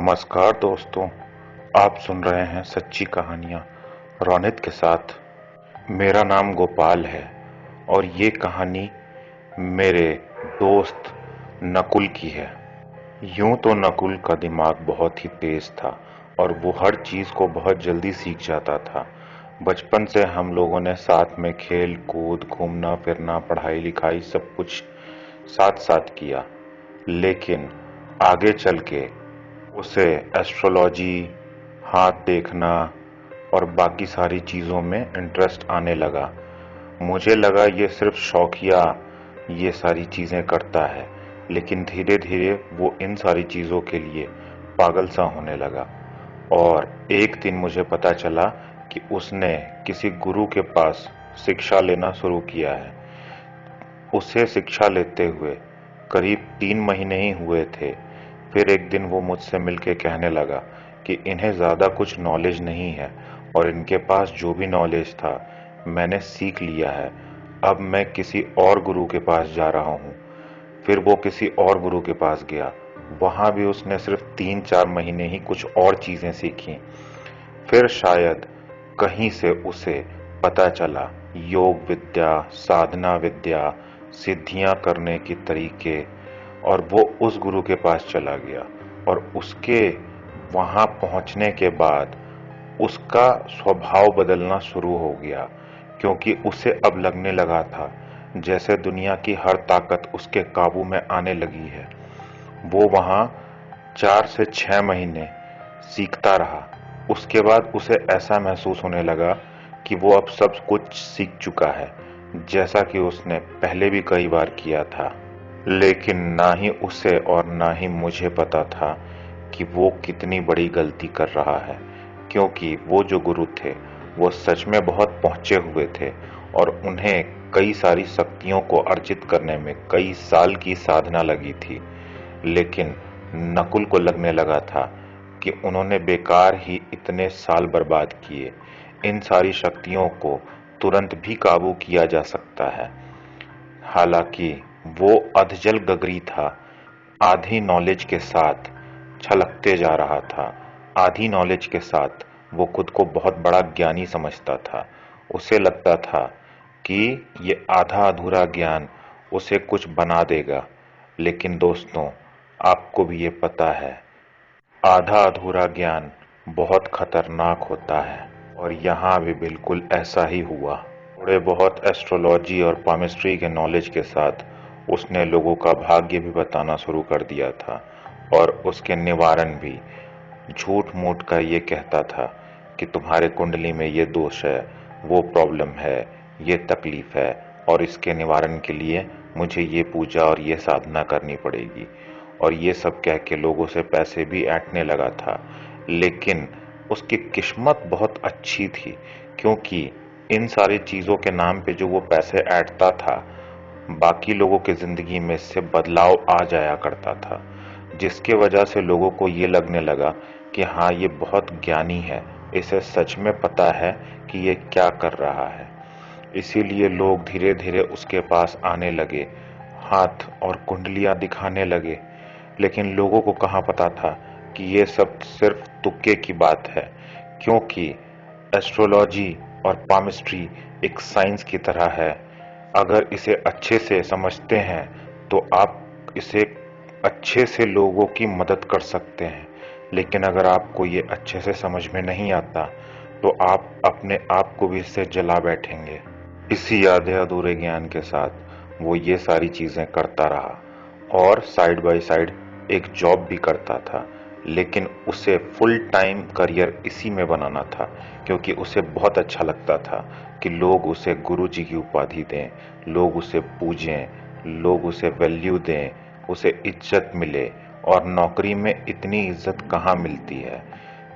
नमस्कार दोस्तों, आप सुन रहे हैं सच्ची कहानियाँ रोनित के साथ। मेरा नाम गोपाल है और ये कहानी मेरे दोस्त नकुल की है। यूं तो नकुल का दिमाग बहुत ही तेज था और वो हर चीज़ को बहुत जल्दी सीख जाता था। बचपन से हम लोगों ने साथ में खेल कूद, घूमना फिरना, पढ़ाई लिखाई सब कुछ साथ साथ किया। लेकिन आगे चल के उसे एस्ट्रोलॉजी, हाथ देखना और बाकी सारी चीज़ों में इंटरेस्ट आने लगा। मुझे लगा ये सिर्फ शौकिया ये सारी चीज़ें करता है, लेकिन धीरे धीरे वो इन सारी चीज़ों के लिए पागल सा होने लगा। और एक दिन मुझे पता चला कि उसने किसी गुरु के पास शिक्षा लेना शुरू किया है। उसे शिक्षा लेते हुए करीब 3 महीने ही हुए थे। फिर एक दिन वो मुझसे मिलके कहने लगा कि इन्हें ज़्यादा कुछ नॉलेज नहीं है और इनके पास जो भी नॉलेज था मैंने सीख लिया है। अब मैं किसी और गुरु के पास जा रहा हूँ। फिर वो किसी और गुरु के पास गया। वहाँ भी उसने सिर्फ 3-4 महीने ही कुछ और चीज़ें सीखी। फिर शायद कहीं से उसे पता चला योग विद्या, साधना विद्या, सिद्धियां करने के तरीके, और वो उस गुरु के पास चला गया। और उसके वहां पहुंचने के बाद उसका स्वभाव बदलना शुरू हो गया, क्योंकि उसे अब लगने लगा था जैसे दुनिया की हर ताकत उसके काबू में आने लगी है। वो वहां 4 से 6 महीने सीखता रहा। उसके बाद उसे ऐसा महसूस होने लगा कि वो अब सब कुछ सीख चुका है, जैसा कि उसने पहले भी कई बार किया था। लेकिन ना ही उसे और ना ही मुझे पता था कि वो कितनी बड़ी गलती कर रहा है, क्योंकि वो जो गुरु थे वो सच में बहुत पहुंचे हुए थे और उन्हें कई सारी शक्तियों को अर्जित करने में कई साल की साधना लगी थी। लेकिन नकुल को लगने लगा था कि उन्होंने बेकार ही इतने साल बर्बाद किए। इन सारी शक्तियों को तुरंत भी काबू किया जा सकता है। हालांकि वो अधजल गगरी था, आधी नॉलेज के साथ छलकते जा रहा था। आधी नॉलेज के साथ वो खुद को बहुत बड़ा ज्ञानी समझता था। उसे लगता था कि ये आधा अधूरा ज्ञान उसे कुछ बना देगा। लेकिन दोस्तों, आपको भी ये पता है, आधा अधूरा ज्ञान बहुत खतरनाक होता है। और यहाँ भी बिल्कुल ऐसा ही हुआ। थोड़े बहुत एस्ट्रोलॉजी और पामिस्ट्री के नॉलेज के साथ उसने लोगों का भाग्य भी बताना शुरू कर दिया था, और उसके निवारण भी। झूठ मूठ का ये कहता था कि तुम्हारे कुंडली में ये दोष है, वो प्रॉब्लम है, ये तकलीफ है, और इसके निवारण के लिए मुझे ये पूजा और ये साधना करनी पड़ेगी। और ये सब कह के लोगों से पैसे भी ऐंठने लगा था। लेकिन उसकी किस्मत बहुत अच्छी थी, क्योंकि इन सारी चीज़ों के नाम पे जो वो पैसे ऐंठता था, बाकी लोगों की ज़िंदगी में इससे बदलाव आ जाया करता था, जिसके वजह से लोगों को ये लगने लगा कि हाँ, ये बहुत ज्ञानी है, इसे सच में पता है कि ये क्या कर रहा है। इसीलिए लोग धीरे धीरे उसके पास आने लगे, हाथ और कुंडलियां दिखाने लगे। लेकिन लोगों को कहाँ पता था कि ये सब सिर्फ तुक्के की बात है, क्योंकि एस्ट्रोलॉजी और पामिस्ट्री एक साइंस की तरह है। अगर इसे अच्छे से समझते हैं तो आप इसे अच्छे से लोगों की मदद कर सकते हैं। लेकिन अगर आपको ये अच्छे से समझ में नहीं आता तो आप अपने आप को भी इससे जला बैठेंगे। इसी आधे अधूरे ज्ञान के साथ वो ये सारी चीज़ें करता रहा और साइड बाय साइड एक जॉब भी करता था। लेकिन उसे फुल टाइम करियर इसी में बनाना था, क्योंकि उसे बहुत अच्छा लगता था कि लोग उसे गुरु जी की उपाधि दें, लोग उसे पूजें, लोग उसे वैल्यू दें, उसे इज्जत मिले। और नौकरी में इतनी इज्जत कहाँ मिलती है।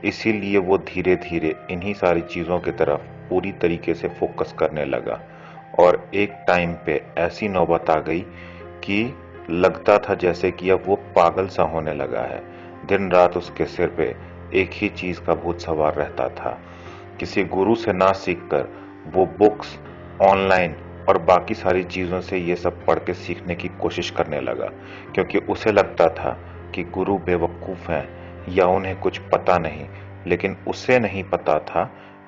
इसीलिए वो धीरे धीरे इन्हीं सारी चीज़ों की तरफ पूरी तरीके से फोकस करने लगा। और एक टाइम पे ऐसी नौबत आ गई कि लगता था जैसे कि अब वो पागल सा होने लगा है। दिन रात उसके सिर पे एक ही चीज़ का भूत सवार रहता था। किसी गुरु से ना सीखकर वो बुक्स, ऑनलाइन और बाकी सारी चीज़ों से ये सब पढ़ के सीखने की कोशिश करने लगा, क्योंकि उसे लगता था कि गुरु बेवकूफ़ हैं, या उन्हें कुछ पता नहीं, लेकिन उसे नहीं पता था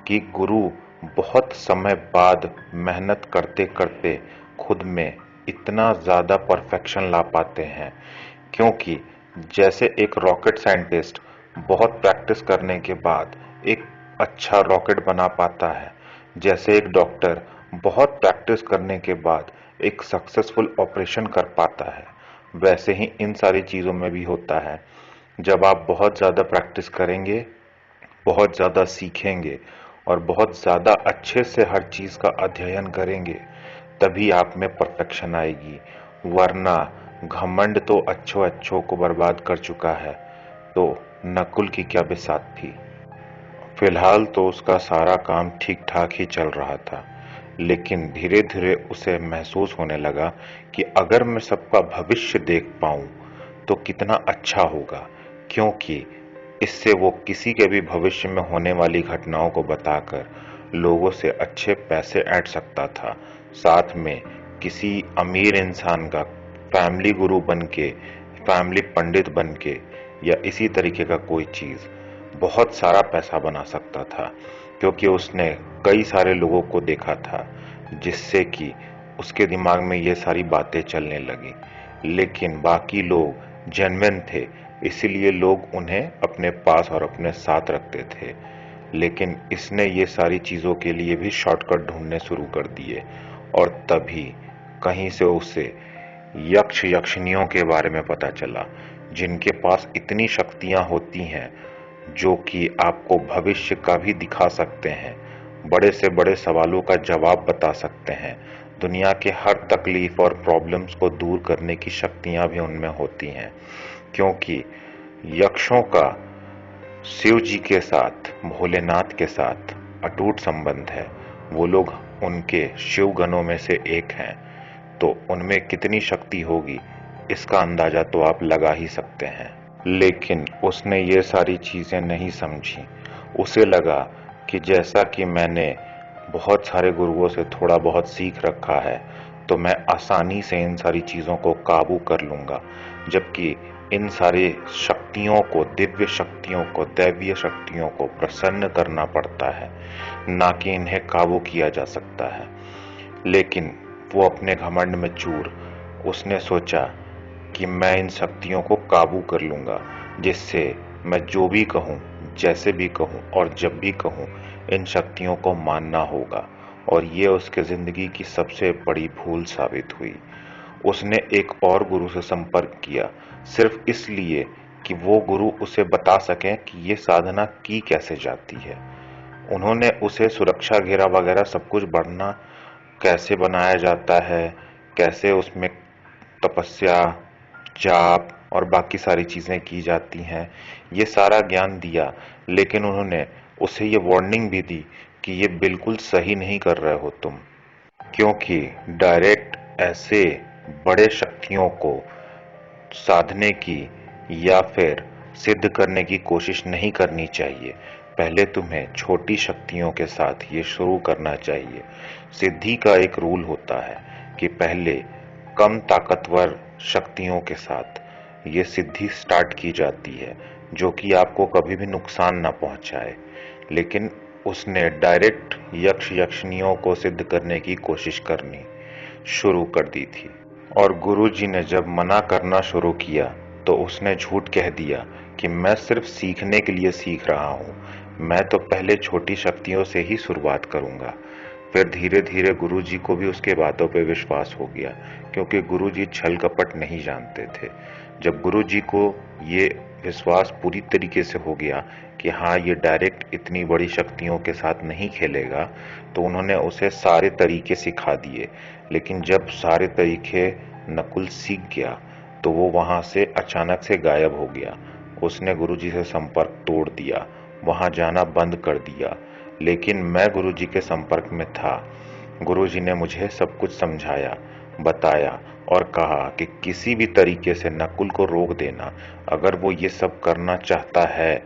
कि गुरु बहुत समय बाद मेहनत करते करते खुद में इतना ज्यादा परफेक्शन ला पाते हैं। क्योंकि जैसे एक रॉकेट साइंटिस्ट बहुत प्रैक्टिस करने के बाद एक अच्छा रॉकेट बना पाता है, जैसे एक डॉक्टर बहुत प्रैक्टिस करने के बाद एक सक्सेसफुल ऑपरेशन कर पाता है, वैसे ही इन सारी चीजों में भी होता है। जब आप बहुत ज्यादा प्रैक्टिस करेंगे, बहुत ज्यादा सीखेंगे और बहुत ज्यादा अच्छे से हर चीज का अध्ययन करेंगे, तभी आप में परफेक्शन आएगी। वरना घमंड तो अच्छों अच्छों को बर्बाद कर चुका है, तो नकुल की क्या बिसात थी। फिलहाल तो उसका सारा काम ठीक ठाक ही चल रहा था, लेकिन धीरे धीरे उसे महसूस होने लगा कि अगर मैं सबका भविष्य देख पाऊं तो कितना अच्छा होगा। क्योंकि इससे वो किसी के भी भविष्य में होने वाली घटनाओं को बताकर लोगों से अच्छे पैसे ऐंठ सकता था। साथ में किसी अमीर इंसान का फैमिली गुरु बन के, फैमिली पंडित बन के, या इसी तरीके का कोई चीज बहुत सारा पैसा बना सकता था। क्योंकि उसने कई सारे लोगों को देखा था जिससे कि उसके दिमाग में ये सारी बातें चलने लगी। लेकिन बाकी लोग जेन्युइन थे, इसीलिए लोग उन्हें अपने पास और अपने साथ रखते थे। लेकिन इसने ये सारी चीजों के लिए भी शॉर्टकट ढूंढने शुरू कर दिए, और तभी कहीं से उसे यक्ष यक्षिणियों के बारे में पता चला, जिनके पास इतनी शक्तियां होती हैं जो कि आपको भविष्य का भी दिखा सकते हैं, बड़े से बड़े सवालों का जवाब बता सकते हैं, दुनिया के हर तकलीफ और प्रॉब्लम्स को दूर करने की शक्तियां भी उनमें होती हैं। क्योंकि यक्षों का शिव जी के साथ, भोलेनाथ के साथ अटूट संबंध है। वो लोग उनके शिव गणों में से एक हैं, तो उनमें कितनी शक्ति होगी इसका अंदाजा तो आप लगा ही सकते हैं। लेकिन उसने ये सारी चीजें नहीं समझी। उसे लगा कि जैसा कि मैंने बहुत सारे गुरुओं से थोड़ा बहुत सीख रखा है, तो मैं आसानी से इन सारी चीजों को काबू कर लूंगा। जबकि इन सारी शक्तियों को, दिव्य शक्तियों को, दैवीय शक्तियों को प्रसन्न करना पड़ता है, ना कि इन्हें काबू किया जा सकता है। लेकिन वो अपने घमंड में चूर, उसने सोचा कि मैं इन शक्तियों को काबू कर लूंगा, जिससे मैं जो भी कहूं, जैसे भी कहूं और जब भी कहूं, इन शक्तियों को मानना होगा। और ये उसके जिंदगी की सबसे बड़ी भूल साबित हुई। उसने एक और गुरु से संपर्क किया, सिर्फ इसलिए कि वो गुरु उसे बता सकें कि ये साधना की कैसे जाती है। उन्होंने उसे सुरक्षा घेरा वगैरह सब कुछ बढ़ना कैसे बनाया जाता है, कैसे उसमें तपस्या, जाप और बाकी सारी चीजें की जाती हैं, ये सारा ज्ञान दिया। लेकिन उन्होंने उसे ये वार्निंग भी दी कि ये बिल्कुल सही नहीं कर रहे हो तुम। क्योंकि डायरेक्ट ऐसे बड़े शक्तियों को साधने की या फिर सिद्ध करने की कोशिश नहीं करनी चाहिए। पहले तुम्हें छोटी शक्तियों के साथ ये शुरू करना चाहिए। सिद्धि का एक रूल होता है कि पहले कम ताकतवर शक्तियों के साथ ये सिद्धि स्टार्ट की जाती है, जो कि आपको कभी भी नुकसान ना पहुंचाए। लेकिन उसने डायरेक्ट यक्ष यक्षिणियों को सिद्ध करने की कोशिश करनी शुरू कर दी थी। और गुरुजी ने जब मना करना शुरू किया तो उसने झूठ कह दिया कि मैं सिर्फ सीखने के लिए सीख रहा हूं, मैं तो पहले छोटी शक्तियों से ही शुरुआत करूंगा। फिर धीरे धीरे गुरुजी को भी उसके बातों पे विश्वास हो गया, क्योंकि गुरुजी छल कपट नहीं जानते थे। जब गुरुजी को ये विश्वास पूरी तरीके से हो गया कि हाँ, ये डायरेक्ट इतनी बड़ी शक्तियों के साथ नहीं खेलेगा, तो उन्होंने उसे सारे तरीके सिखा दिए। लेकिन जब सारे तरीके नकुल सीख गया तो वो वहां से अचानक से गायब हो गया। उसने गुरुजी से संपर्क तोड़ दिया, वहां जाना बंद कर दिया। लेकिन मैं गुरुजी के संपर्क में था। गुरुजी ने मुझे सब कुछ समझाया, बताया और कहा कि किसी भी तरीके से नकुल को रोक देना। अगर वो ये सब करना चाहता है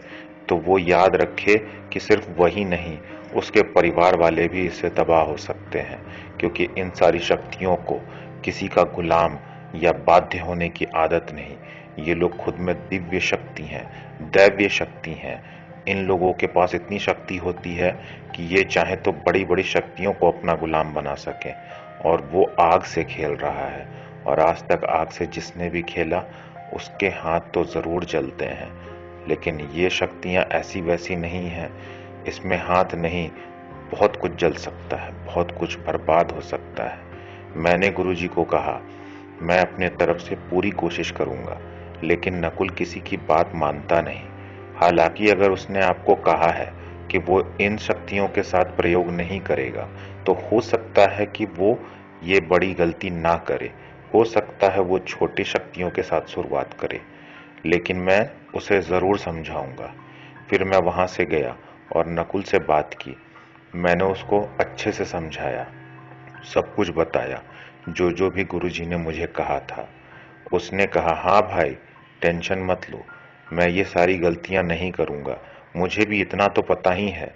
तो वो याद रखे कि सिर्फ वही नहीं, उसके परिवार वाले भी इससे तबाह हो सकते हैं। क्योंकि इन सारी शक्तियों को किसी का गुलाम या बाध्य होने की आदत नहीं, ये लोग खुद में दिव्य शक्ति हैं, दैवीय शक्ति हैं। इन लोगों के पास इतनी शक्ति होती है कि ये चाहे तो बड़ी बड़ी शक्तियों को अपना गुलाम बना सके। और वो आग से खेल रहा है, और आज तक आग से जिसने भी खेला उसके हाथ तो जरूर जलते हैं। लेकिन ये शक्तियां ऐसी वैसी नहीं हैं, इसमें हाथ नहीं, बहुत कुछ जल सकता है, बहुत कुछ बर्बाद हो सकता है। मैंने गुरुजी को कहा, मैं अपने तरफ से पूरी कोशिश करूंगा, लेकिन नकुल किसी की बात मानता नहीं। हालांकि अगर उसने आपको कहा है कि वो इन शक्तियों के साथ प्रयोग नहीं करेगा, तो हो सकता है कि वो ये बड़ी गलती ना करे। हो सकता है वो छोटी शक्तियों के साथ शुरुआत करे, लेकिन मैं उसे जरूर समझाऊंगा। फिर मैं वहां से गया और नकुल से बात की। मैंने उसको अच्छे से समझाया, सब कुछ बताया, जो जो भी गुरुजी ने मुझे कहा था। उसने कहा, हाँ भाई, टेंशन मत लो, मैं ये सारी गलतियां नहीं करूंगा। मुझे भी इतना तो पता ही है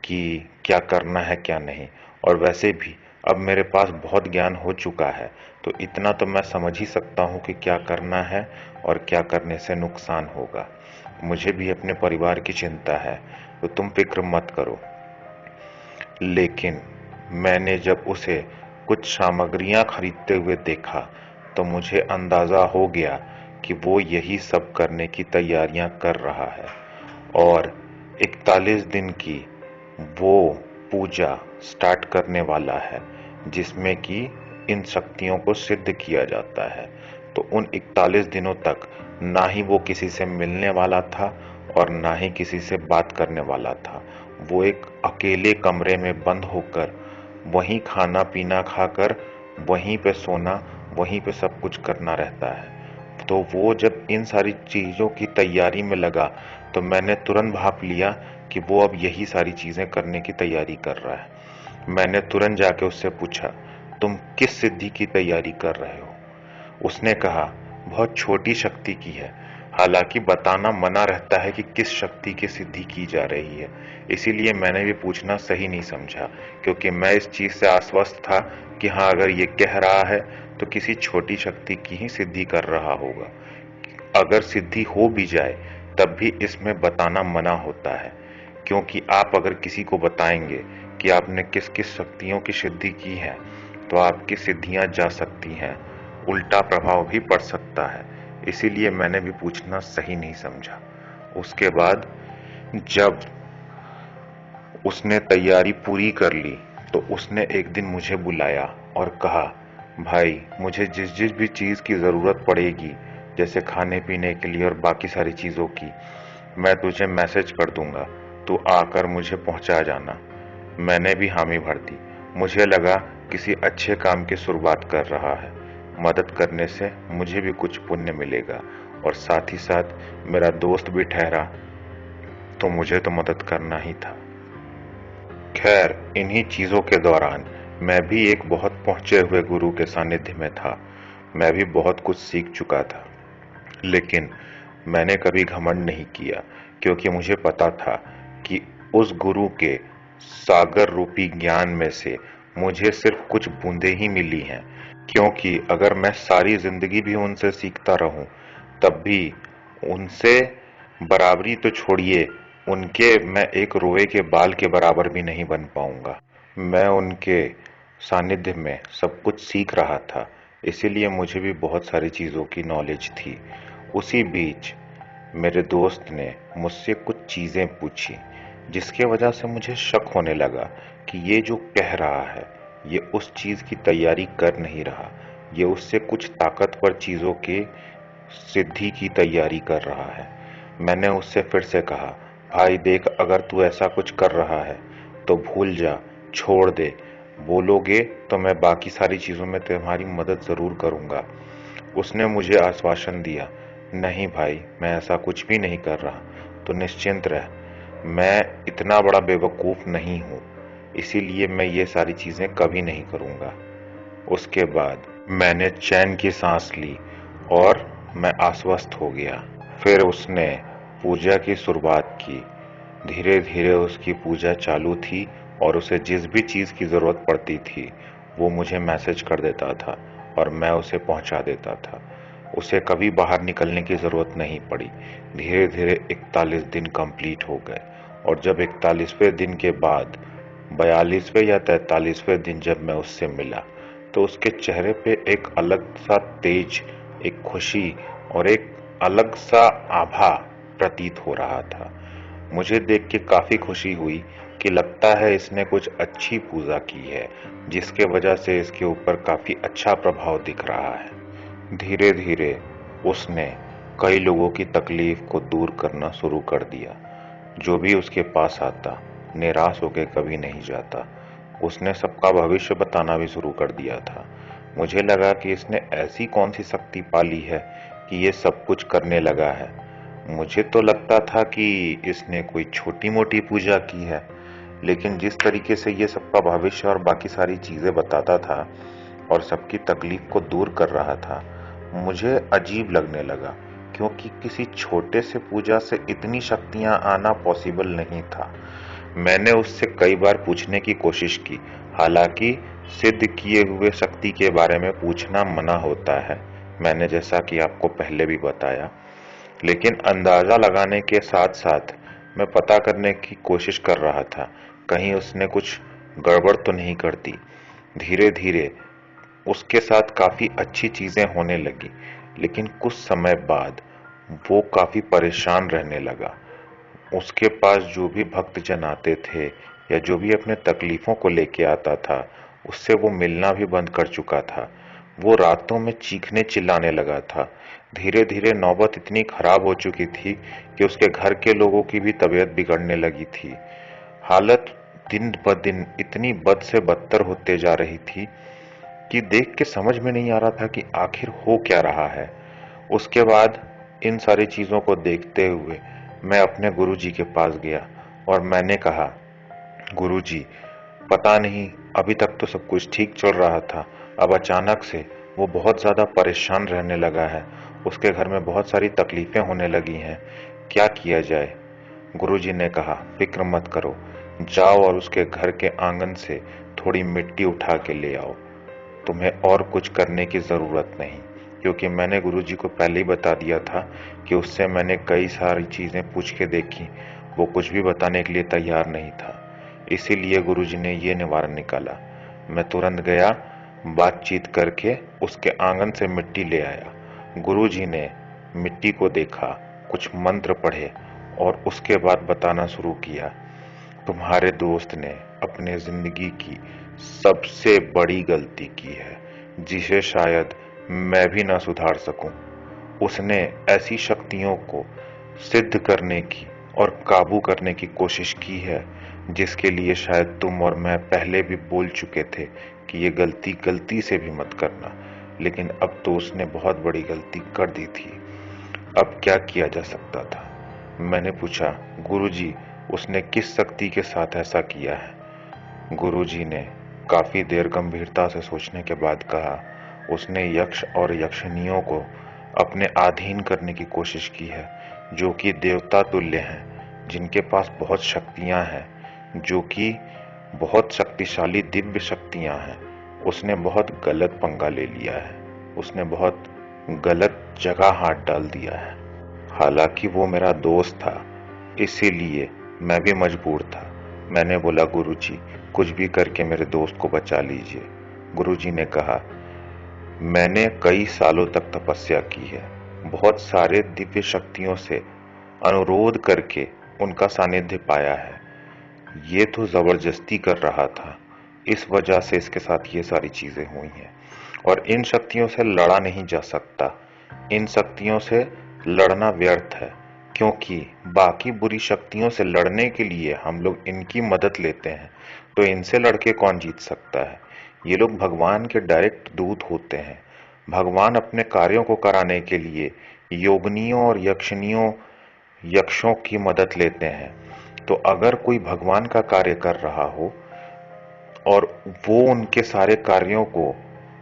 कि क्या करना है क्या नहीं, और वैसे भी अब मेरे पास बहुत ज्ञान हो चुका है, तो इतना तो मैं समझ ही सकता हूँ कि क्या करना है और क्या करने से नुकसान होगा। मुझे भी अपने परिवार की चिंता है, तो तुम फिक्र मत करो। लेकिन मैंने जब उसे कुछ सामग्रियां खरीदते हुए देखा, तो मुझे अंदाजा हो गया कि वो यही सब करने की तैयारियां कर रहा है। और 41 दिन की वो पूजा स्टार्ट करने वाला है, जिसमें कि इन शक्तियों को सिद्ध किया जाता है। तो उन 41 दिनों तक ना ही वो किसी से मिलने वाला था और ना ही किसी से बात करने वाला था। वो एक अकेले कमरे में बंद होकर वहीं खाना पीना खाकर वहीं पे सोना, वहीं पे सब कुछ करना रहता है। तो वो जब इन सारी चीजों की तैयारी में लगा, तो मैंने तुरंत भाप लिया कि वो अब यही सारी चीजें करने की तैयारी कर रहा है। मैंने तुरंत जाके उससे पूछा, तुम किस सिद्धि की तैयारी कर रहे हो? उसने कहा, बहुत छोटी शक्ति की है। हालांकि बताना मना रहता है कि किस शक्ति की सिद्धि की जा रही है, इसीलिए मैंने भी पूछना सही नहीं समझा, क्योंकि मैं इस चीज से आश्वस्त था कि हाँ, अगर ये कह रहा है तो किसी छोटी शक्ति की ही सिद्धि कर रहा होगा। अगर सिद्धि हो भी जाए तब भी इसमें बताना मना होता है, क्योंकि आप अगर किसी को बताएंगे कि आपने किस किस शक्तियों की सिद्धि की है, तो आपकी सिद्धियां जा सकती हैं, उल्टा प्रभाव भी पड़ सकता है। इसीलिए मैंने भी पूछना सही नहीं समझा। उसके बाद जब उसने तैयारी पूरी कर ली, तो उसने एक दिन मुझे बुलाया और कहा, भाई, मुझे जिस जिस भी चीज की जरूरत पड़ेगी, जैसे खाने पीने के लिए और बाकी सारी चीजों की, मैं तुझे मैसेज कर दूंगा, तू आकर मुझे पहुंचा जाना। मैंने भी हामी भर दी। मुझे लगा किसी अच्छे काम की शुरुआत कर रहा है, मदद करने से मुझे भी कुछ पुण्य मिलेगा, और साथ ही साथ मेरा दोस्त भी ठहरा, तो मुझे तो मदद करना ही था। खैर, इन्हीं चीजों के दौरान मैं भी एक बहुत पहुंचे हुए गुरु के सानिध्य में था। मैं भी बहुत कुछ सीख चुका था, लेकिन मैंने कभी घमंड नहीं किया, क्योंकि मुझे पता था कि उस गुरु के सागर रूपी ज्ञान में से मुझे सिर्फ कुछ बूंदें ही मिली हैं। क्योंकि अगर मैं सारी जिंदगी भी उनसे सीखता रहूं, तब भी उनसे बराबरी तो छोड़िए, उनके मैं एक रोए के बाल के बराबर भी नहीं बन पाऊंगा। मैं उनके सानिध्य में सब कुछ सीख रहा था, इसीलिए मुझे भी बहुत सारी चीजों की नॉलेज थी। उसी बीच मेरे दोस्त ने मुझसे कुछ चीजें पूछी, जिसके वजह से मुझे शक होने लगा कि ये जो कह रहा है, ये उस चीज की तैयारी कर नहीं रहा, ये उससे कुछ ताकतवर चीजों के सिद्धि की तैयारी कर रहा है। मैंने उससे फिर से कहा, भाई देख, अगर तू ऐसा कुछ कर रहा है तो भूल जा, छोड़ दे। बोलोगे तो मैं बाकी सारी चीजों में तुम्हारी मदद जरूर करूंगा। उसने मुझे आश्वासन दिया, नहीं भाई, मैं ऐसा कुछ भी नहीं कर रहा, तो निश्चिंत रह, मैं इतना बड़ा बेवकूफ नहीं हूं, इसीलिए मैं ये सारी चीजें कभी नहीं करूंगा। उसके बाद मैंने चैन की सांस ली और मैं आश्वस्त हो गया। फिर उसने पूजा की शुरुआत की। धीरे धीरे उसकी पूजा चालू थी, और उसे जिस भी चीज की जरूरत पड़ती थी वो मुझे मैसेज कर देता था और मैं उसे पहुंचा देता था। उसे कभी बाहर निकलने की जरूरत नहीं पड़ी। धीरे धीरे 41 दिन कंप्लीट हो गए और जब 41वें दिन के बाद 42वें या 43वें दिन जब मैं उससे मिला तो उसके चेहरे पे एक अलग सा तेज, एक खुशी और एक अलग सा आभा प्रतीत हो रहा था। मुझे देख के काफी खुशी हुई कि लगता है इसने कुछ अच्छी पूजा की है, जिसके वजह से इसके ऊपर काफी अच्छा प्रभाव दिख रहा है। धीरे धीरे उसने कई लोगों की तकलीफ को दूर करना शुरू कर दिया। जो भी उसके पास आता निराश होकर कभी नहीं जाता। उसने सबका भविष्य बताना भी शुरू कर दिया था। मुझे लगा कि इसने ऐसी कौन सी शक्ति पाली है कि ये सब कुछ करने लगा है। मुझे तो लगता था कि इसने कोई छोटी मोटी पूजा की है, लेकिन जिस तरीके से ये सबका भविष्य और बाकी सारी चीजें बताता था और सबकी तकलीफ को दूर कर रहा था, मुझे अजीब लगने लगा, क्योंकि किसी छोटे से पूजा से इतनी शक्तियां आना पॉसिबल नहीं था। मैंने उससे कई बार पूछने की कोशिश की, हालांकि सिद्ध किए हुए शक्ति के बारे में पूछना मना होता है, मैंने जैसा कि आपको पहले भी बताया। लेकिन अंदाजा लगाने के साथ साथ मैं पता करने की कोशिश कर रहा था, कहीं उसने कुछ गड़बड़ तो नहीं कर दी। धीरे धीरे उसके साथ काफी अच्छी चीजें होने लगी, लेकिन कुछ समय बाद वो काफी परेशान रहने लगा। उसके पास जो भी भक्तजन आते थे या जो भी अपने तकलीफों को लेके आता था, उससे वो मिलना भी बंद कर चुका था। वो रातों में चीखने चिल्लाने लगा था। धीरे धीरे नौबत इतनी खराब हो चुकी थी कि उसके घर के लोगों की भी तबीयत बिगड़ने लगी थी। हालत दिन ब दिन इतनी बद से बदतर होते जा रही थी कि देख के समझ में नहीं आ रहा था कि आखिर हो क्या रहा है। उसके बाद इन सारी चीजों को देखते हुए मैं अपने गुरुजी के पास गया और मैंने कहा, गुरुजी, पता नहीं, अभी तक तो सब कुछ ठीक चल रहा था, अब अचानक से वो बहुत ज्यादा परेशान रहने लगा है। उसके घर में बहुत सारी तकलीफें होने लगी हैं, क्या किया जाए? गुरुजी ने कहा, फिक्र मत करो, जाओ और उसके घर के आंगन से थोड़ी मिट्टी उठा के ले आओ। तुम्हें और कुछ करने की जरूरत नहीं, क्योंकि मैंने गुरुजी को पहले ही बता दिया था कि उससे मैंने कई सारी चीजें पूछ के देखी, वो कुछ भी बताने के लिए तैयार नहीं था। इसीलिए गुरुजी ने ये निवारण निकाला। मैं तुरंत गया, बातचीत करके उसके आंगन से मिट्टी ले आया। गुरुजी ने मिट्टी को देखा, कुछ मंत्र पढ़े और उसके बाद बताना शुरू किया, तुम्हारे दोस्त ने अपने जिंदगी की सबसे बड़ी गलती की है, जिसे शायद मैं भी ना सुधार सकूं। उसने ऐसी शक्तियों को सिद्ध करने की और काबू करने की कोशिश की है, जिसके लिए शायद तुम और मैं पहले भी बोल चुके थे कि ये गलती गलती से भी मत करना, लेकिन अब तो उसने बहुत बड़ी गलती कर दी थी। अब क्या किया जा सकता था? मैंने पूछा, गुरुजी, उसने किस शक्ति के साथ ऐसा किया है? गुरुजी ने काफी देर गंभीरता से सोचने के बाद कहा, उसने यक्ष और यक्षिनियों को अपने अधीन करने की कोशिश की है, जो कि देवता तुल्य हैं, जिनके पास बहुत शक्तियां हैं, जो कि बहुत शक्तिशाली दिव्य शक्तियां हैं। उसने बहुत गलत पंगा ले लिया है, उसने बहुत गलत जगह हाथ डाल दिया है। हालांकि वो मेरा दोस्त था, इसीलिए मैं भी मजबूर था। मैंने बोला, गुरुजी, कुछ भी करके मेरे दोस्त को बचा लीजिए। गुरुजी ने कहा, मैंने कई सालों तक तपस्या की है, बहुत सारे दिव्य शक्तियों से अनुरोध करके उनका सानिध्य पाया है। ये तो जबरदस्ती कर रहा था, इस वजह से इसके साथ ये सारी चीजें हुई हैं। और इन शक्तियों से लड़ा नहीं जा सकता, इन शक्तियों से लड़ना व्यर्थ है, क्योंकि बाकी बुरी शक्तियों से लड़ने के लिए हम लोग इनकी मदद लेते हैं, तो इनसे लड़के कौन जीत सकता है? ये लोग भगवान के डायरेक्ट दूत होते हैं। भगवान अपने कार्यों को कराने के लिए योगनियों और यक्षों की मदद लेते हैं। तो अगर कोई भगवान का कार्य कर रहा हो और वो उनके सारे कार्यों को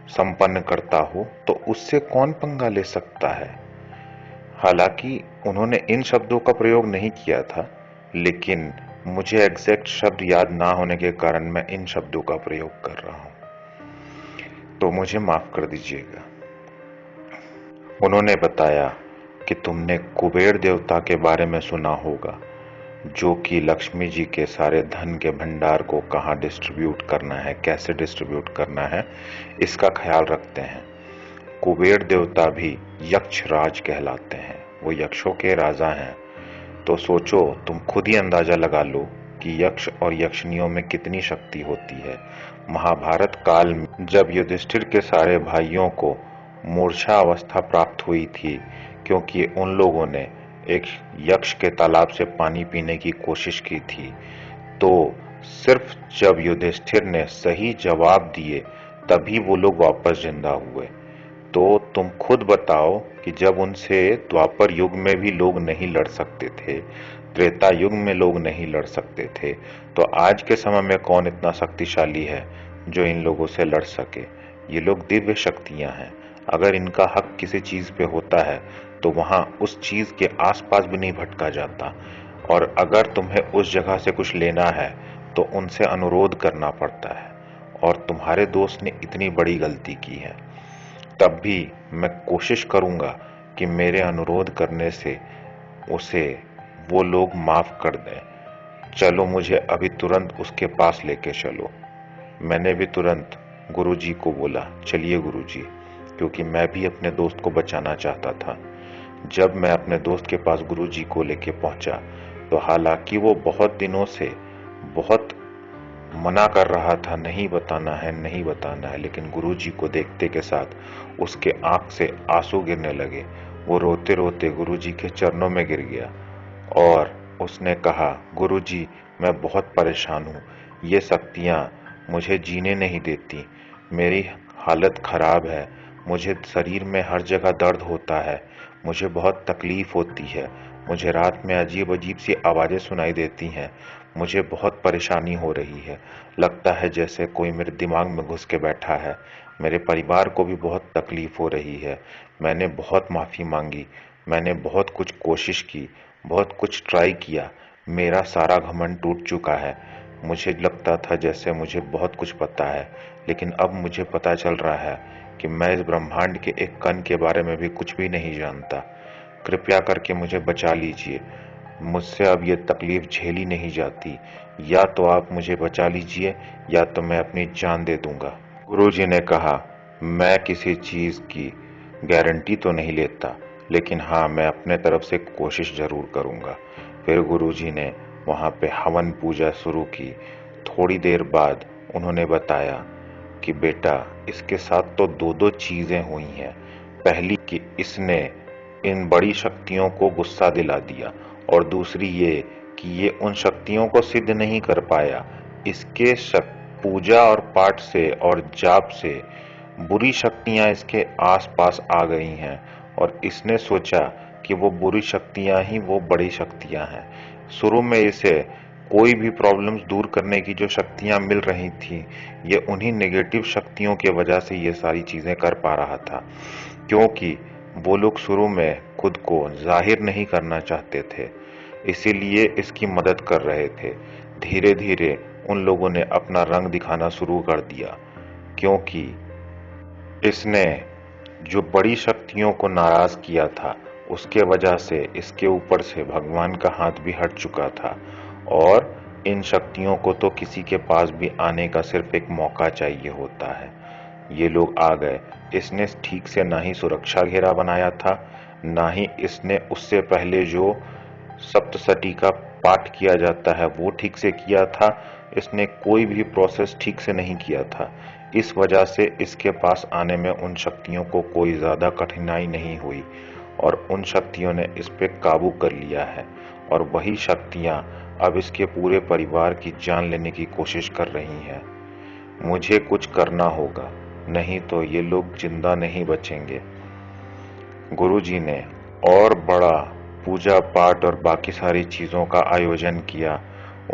संपन्न करता हो, तो उससे कौन पंगा ले सकता है? हालांकि उन्होंने इन शब्दों का प्रयोग नहीं किया था, लेकिन मुझे एग्जैक्ट शब्द याद ना होने के कारण मैं इन शब्दों का प्रयोग कर रहा हूं, तो मुझे माफ कर दीजिएगा। उन्होंने बताया कि तुमने कुबेर देवता के बारे में सुना होगा, जो कि लक्ष्मी जी के सारे धन के भंडार को कहाँ डिस्ट्रीब्यूट करना है, कैसे डिस्ट्रीब्यूट करना है, इसका ख्याल रखते हैं। कुबेर देवता भी यक्ष राज कहलाते हैं, वो यक्षों के राजा हैं। तो सोचो, तुम खुद ही अंदाजा लगा लो कि यक्ष और यक्षिनियों में कितनी शक्ति होती है। महाभारत काल में जब युधिष्ठिर के सारे भाइयों को मूर्छा अवस्था प्राप्त हुई थी, क्योंकि उन लोगों ने एक यक्ष के तालाब से पानी पीने की कोशिश की थी, तो सिर्फ जब युधिष्ठिर ने सही जवाब दिए तभी वो लोग वापस जिंदा हुए। तो तुम खुद बताओ कि जब उनसे द्वापर युग में भी लोग नहीं लड़ सकते थे, त्रेता युग में लोग नहीं लड़ सकते थे, तो आज के समय में कौन इतना शक्तिशाली है जो इन लोगों से लड़ सके। ये लोग दिव्य शक्तियां हैं। अगर इनका हक किसी चीज पे होता है तो वहां उस चीज के आसपास भी नहीं भटका जाता। और अगर तुम्हें उस जगह से कुछ लेना है तो उनसे अनुरोध करना पड़ता है, और तुम्हारे दोस्त ने इतनी बड़ी गलती की है। तब भी मैं कोशिश करूंगा कि मेरे अनुरोध करने से उसे वो लोग माफ कर दें। चलो, मुझे अभी तुरंत उसके पास लेके चलो। मैंने भी तुरंत गुरुजी को बोला, चलिए गुरुजी, क्योंकि मैं भी अपने दोस्त को बचाना चाहता था। जब मैं अपने दोस्त के पास गुरुजी को लेके पहुंचा, तो हालांकि वो बहुत दिनों से बहुत मना कर रहा था, नहीं बताना है, नहीं बताना है, लेकिन गुरुजी को देखते के साथ उसके आंख से आंसू गिरने लगे। वो रोते रोते गुरुजी के चरणों में गिर गया और उसने कहा, गुरुजी, मैं बहुत परेशान हूँ। ये शक्तियाँ मुझे जीने नहीं देती। मेरी हालत खराब है। मुझे शरीर में हर जगह दर्द होता है। मुझे बहुत तकलीफ होती है। मुझे रात में अजीब अजीब सी आवाज़ें सुनाई देती हैं। मुझे बहुत परेशानी हो रही है। लगता है जैसे कोई मेरे दिमाग में घुस के बैठा है। मेरे परिवार को भी बहुत तकलीफ हो रही है। मैंने बहुत माफ़ी मांगी। मैंने बहुत कुछ कोशिश की, बहुत कुछ ट्राई किया। मेरा सारा घमंड टूट चुका है। मुझे लगता था जैसे मुझे बहुत कुछ पता है, लेकिन अब मुझे पता चल रहा है कि मैं इस ब्रह्मांड के एक कण के बारे में भी कुछ भी नहीं जानता। कृपया करके मुझे बचा लीजिए। मुझसे अब ये तकलीफ झेली नहीं जाती। या तो आप मुझे बचा लीजिए या तो मैं अपनी जान दे दूंगा। गुरुजी ने कहा, मैं किसी चीज की गारंटी तो नहीं लेता, लेकिन हाँ, मैं अपने तरफ से कोशिश जरूर करूंगा। फिर गुरुजी ने वहां पे हवन पूजा शुरू की। थोड़ी देर बाद उन्होंने बताया कि बेटा, इसके साथ तो दो दो चीजें हुई हैं। पहली कि इसने इन बड़ी शक्तियों को गुस्सा दिला दिया, और दूसरी ये कि ये उन शक्तियों को सिद्ध नहीं कर पाया। इसके पूजा और पाठ से और जाप से बुरी शक्तियां इसके आसपास आ गई हैं, और इसने सोचा कि वो बुरी शक्तियां ही वो बड़ी शक्तियां हैं। शुरू में इसे कोई भी प्रॉब्लम्स दूर करने की जो शक्तियां मिल रही थी, ये उन्हीं नेगेटिव शक्तियों की वजह से ये सारी चीजें कर पा रहा था, क्योंकि वो लोग शुरू में खुद को जाहिर नहीं करना चाहते थे, इसीलिए इसकी मदद कर रहे थे। धीरे धीरे उन लोगों ने अपना रंग दिखाना शुरू कर दिया, क्योंकि इसने जो बड़ी शक्तियों को नाराज किया था, उसके वजह से इसके ऊपर से भगवान का हाथ भी हट चुका था, और इन शक्तियों को तो किसी के पास भी आने का सिर्फ एक मौका चाहिए होता है। ये लोग आ गए। इसने ठीक से ना ही सुरक्षा घेरा बनाया था, ना ही इसने उससे पहले जो सप्तशती का पाठ किया जाता है वो ठीक से किया था। इसने कोई भी प्रोसेस ठीक से नहीं किया था। इस वजह से इसके पास आने में उन शक्तियों को कोई ज्यादा कठिनाई नहीं हुई, और उन शक्तियों ने इस पे काबू कर लिया है, और वही शक्तियां अब इसके पूरे परिवार की जान लेने की कोशिश कर रही हैं। मुझे कुछ करना होगा, नहीं तो ये लोग जिंदा नहीं बचेंगे। गुरुजी ने और बड़ा पूजा पाठ और बाकी सारी चीजों का आयोजन किया।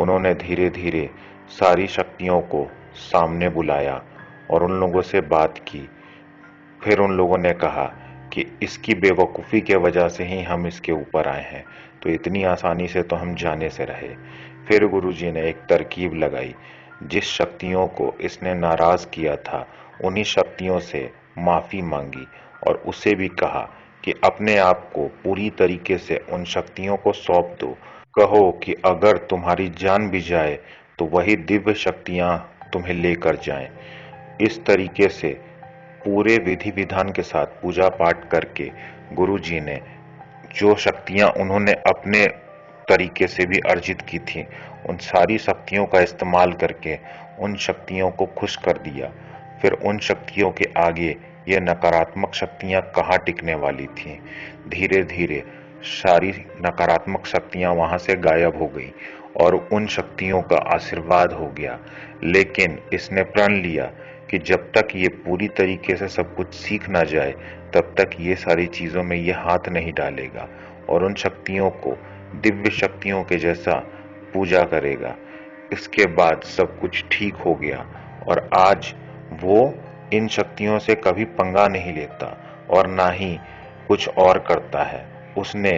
उन्होंने धीरे धीरे सारी शक्तियों को सामने बुलाया और उन लोगों से बात की। फिर उन लोगों ने कहा कि इसकी बेवकूफ़ी के वजह से ही हम इसके ऊपर आए हैं, तो इतनी आसानी से तो हम जाने से रहे। फिर गुरुजी ने एक तरकीब लगाई। जिस शक्तियों को इसने नाराज किया था, उन्हीं शक्तियों से माफी मांगी, और उसे भी कहा कि अपने आप को पूरी तरीके से उन शक्तियों को सौंप दो। कहो कि अगर तुम्हारी जान भी जाए तो वही दिव्य शक्तियां तुम्हें लेकर जाएं। इस तरीके से पूरे विधि विधान के साथ पूजा पाठ करके गुरुजी ने जो शक्तियां उन्होंने अपने तरीके से भी अर्जित की थी, उन सारी शक्तियों का इस्तेमाल करके उन शक्तियों को खुश कर दिया। फिर उन शक्तियों के आगे ये नकारात्मक शक्तियां कहाँ टिकने वाली थीं। धीरे धीरे सारी नकारात्मक शक्तियां वहां से गायब हो गई और उन शक्तियों का आशीर्वाद हो गया। लेकिन इसने प्रण लिया कि जब तक ये पूरी तरीके से सब कुछ सीख ना जाए तब तक ये सारी चीजों में ये हाथ नहीं डालेगा और उन शक्तियों को दिव्य शक्तियों के जैसा पूजा करेगा। इसके बाद सब कुछ ठीक हो गया और आज वो इन शक्तियों से कभी पंगा नहीं लेता और ना ही कुछ और करता है। उसने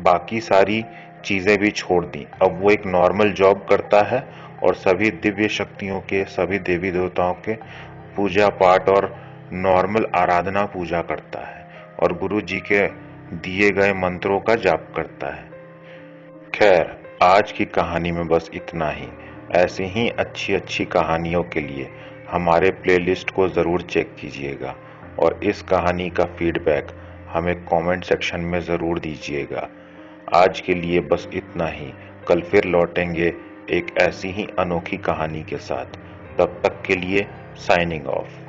बाकी सारी चीजें भी छोड़ दी। अब वो एक नॉर्मल जॉब करता है और सभी दिव्य शक्तियों के, सभी देवी देवताओं के पूजा पाठ और नॉर्मल आराधना पूजा करता है और गुरु जी के दिए गए मंत्रों का जाप करता है। खैर, आज की कहानी में बस इतना ही। ऐसी ही अच्छी अच्छी कहानियों के लिए हमारे प्लेलिस्ट को ज़रूर चेक कीजिएगा और इस कहानी का फीडबैक हमें कमेंट सेक्शन में ज़रूर दीजिएगा। आज के लिए बस इतना ही। कल फिर लौटेंगे एक ऐसी ही अनोखी कहानी के साथ। तब तक के लिए साइनिंग ऑफ।